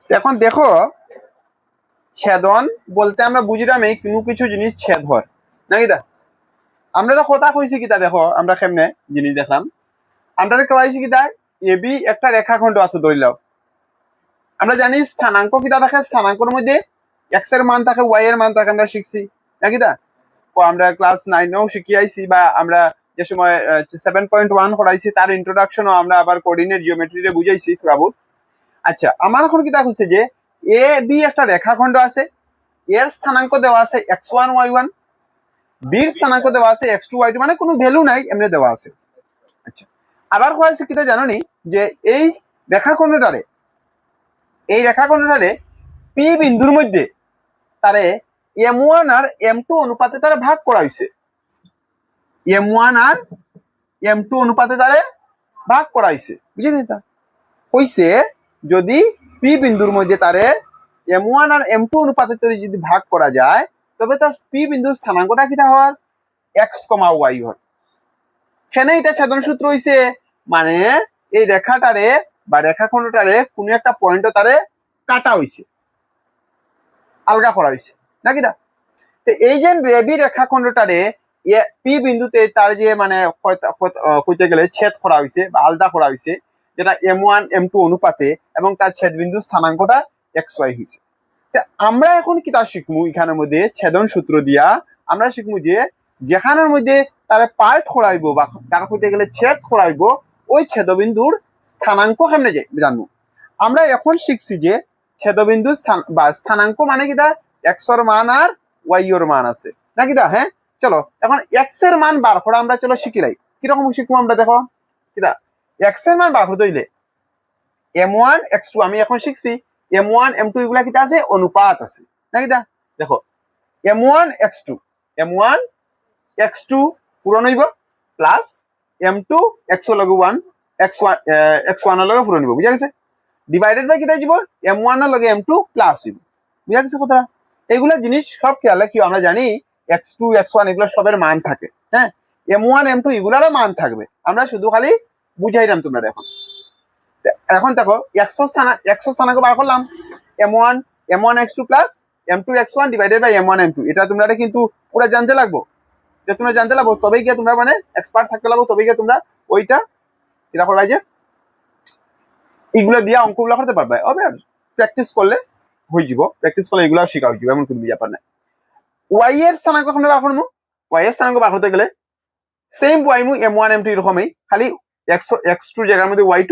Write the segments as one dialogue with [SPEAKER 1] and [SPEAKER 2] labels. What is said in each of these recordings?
[SPEAKER 1] এখন দেখো, ছেদন বলতে আমরা বুঝলাম এই কোনো কিছু জিনিস ছেদ হয় নাকি দা। আমরা তো কথা কইছি কিতা, দেখো আমরা কেমনে জিনিস দেখলাম। আমরা কইছি কিতা, এবি একটা রেখাখণ্ড আছে ধরিলাও। আমরা জানি স্থানাঙ্ক কিতা থাকে, স্থানাঙ্কের মধ্যে এক্স এর মান থাকে, ওয়াই এর মান থাকে, আমরা শিখছি নাকি দা। আমরা ক্লাস 9-এও শিখি আইছি, বা আমরা যে সময় 7.1 করাইছি তার ইন্ট্রোডাকশনও আমরা আবার কোঅর্ডিনেট জিওমেট্রিতে বুঝাইছি থোড়া বহুত। আচ্ছা, আমার এখন কিতা হচ্ছে যে এ বি একটা রেখাখণ্ড আছে, এর স্থানাঙ্ক দেওয়া আছে x1 y1, বির স্থানাঙ্ক দেওয়া আছে x2 y2, মানে কোনো ভ্যালু নাই, এমনি দেওয়া আছে। আচ্ছা, আবার হয়েছে কিতা জানোনি যে এই রেখাখণ্ডটারে পি বিন্দুর মধ্যে তারে m1 আর m2 অনুপাতে তারে ভাগ করা হয়েছে। m1 আর m2 অনুপাতে তারে ভাগ করা হয়েছে, বুঝলি তা কইছে যদি পি বিন্দুর মধ্যে তারে m1 আর m2 অনুপাতে যদি ভাগ করা যায়, তবে তার পি বিন্দুর স্থানাঙ্কটা কিটা হওয়ার x, y হয়। সেখানে এটা ছেদন সূত্র হইছে, মানে এই রেখাটারে বা রেখাখণ্ডটারে কোনো একটা পয়েন্ট তারে কাটা হইছে, আলগা করা হইছে নাকি দা। তো এই যে রেবি রেখাখণ্ডটারে পি বিন্দুতে তার যে মানে কইতে গেলে ছেদ করা হইছে বা আলদা করা হইছে, যেটা m1 m2 অনুপাতে, এবং তার ছেদ বিন্দুর স্থানাঙ্কটা xy হইছে। আমরা এখন কি তা শিখবো এখানের মধ্যে ছেদন সূত্র দিয়া আমরা শিখবো যে যেখানের মধ্যে তারা পার্ট খোলাইবো বা তার হইতে গেলে ছেদ খোলাইবো, ওই ছেদবিন্দুর স্থানাঙ্ক কেমনে জানবো। আমরা এখন শিখছি যে ছেদবিন্দুর স্থান বা স্থানাঙ্ক মানে কিটা x এর মান আর y এর মান আছে নাকি দা। হ্যাঁ, চলো এখন x এর মান বার করা আমরা চলো শিখিলাই। কিরকম শিখবো আমরা, দেখো কিটা x এর মান বার করতে হইলে m1 x2 আমি এখন শিখছি m1 m2 এগুলা কিটা আছে, অনুপাত আছে নাকি দা। দেখো m1 x2 পূরণ হইব প্লাস m2 x লগে 1 x1 লগে পূরণ হইব, বুঝা গেছে। ডিভাইডেড বাই কিটা দিব m1 এর লগে m2 প্লাস হইব, বুঝা গেছে কথা। এগুলা জিনিস সব খেয়াল রাখিও, আমরা জানি x2 x1 এগুলো সবের মান থাকে। হ্যাঁ, m1 m2 এগুলারও মান থাকবে, আমরা শুধু খালি বুঝাইলাম তোমরা। এখন দেখো একশো স্থানাঙ্ক বার করলাম, m1 x2 plus m2 x1 divided by m1 m2। এটা তোমরা কিন্তু পুরো জানতে লাগবো, এটা তোমরা জানতে লাগবো, তবেই গিয়ে তোমরা মানে এক্সপার্ট থাকতে লাগবো, তবেই গিয়ে তোমরা ওইটা এটা করা যে এগুলো দিয়ে অঙ্কগুলো করতে পারবে। আর প্র্যাকটিস করলে হয়ে যাব, প্র্যাকটিস করলে এগুলো শেখা হয়ে যাবে, এমন কোনো ব্যাপার নাই। ওয়াই এর স্থানাঙ্ক আমরা বার করবো, ওয়াই এর স্থানাঙ্ক বার করতে গেলে সেম ওয়াই মু m1 m2 এরকমই, খালি x2 জায়গার মধ্যে y2,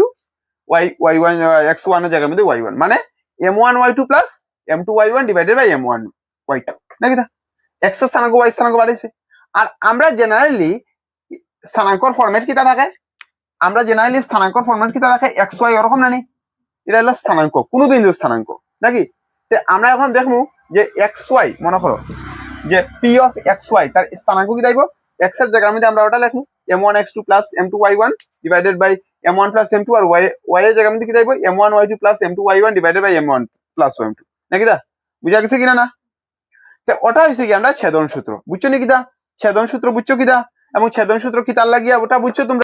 [SPEAKER 1] y1 x1 এর জায়গার মধ্যে y1, মানে m1 y2 plus m2 y1 divided by m1 y2 নাকি দা। x এর স্থানাঙ্ক y স্থানাঙ্ক বাড়াইছে। আর আমরা জেনারেলি স্থানাঙ্কর ফরম্যাট কিটা থাকে, আমরা জেনারেলি স্থানাঙ্কর ফরম্যাট কিটা থাকে xy এরকম জানি, এটা হলো স্থানাঙ্ক, কোন বিন্দুর স্থানাঙ্ক নাকি। তো আমরা এখন দেখবো যে xy মনে করো যে p অফ xy তার স্থানাঙ্ক কি দাইব, x এর জায়গার মধ্যে আমরা ওটা লিখবো m1 x2 plus m2 y1 divided by m1 plus m2, আর y এর জায়গার মধ্যে কি দাইব m1 y2 plus m2 y1 divided by m1 plus m2 নাকি দা। বুঝা গেছে কিনা না। তো ওটা হইছে কি আমরা ছেদন সূত্র, বুঝছো নাকি দা। ছেদন সূত্র বুঝছো কিদা, এবং ছেদন সূত্র কি তার লাগিয়া ওটা বুঝছো তোমরা।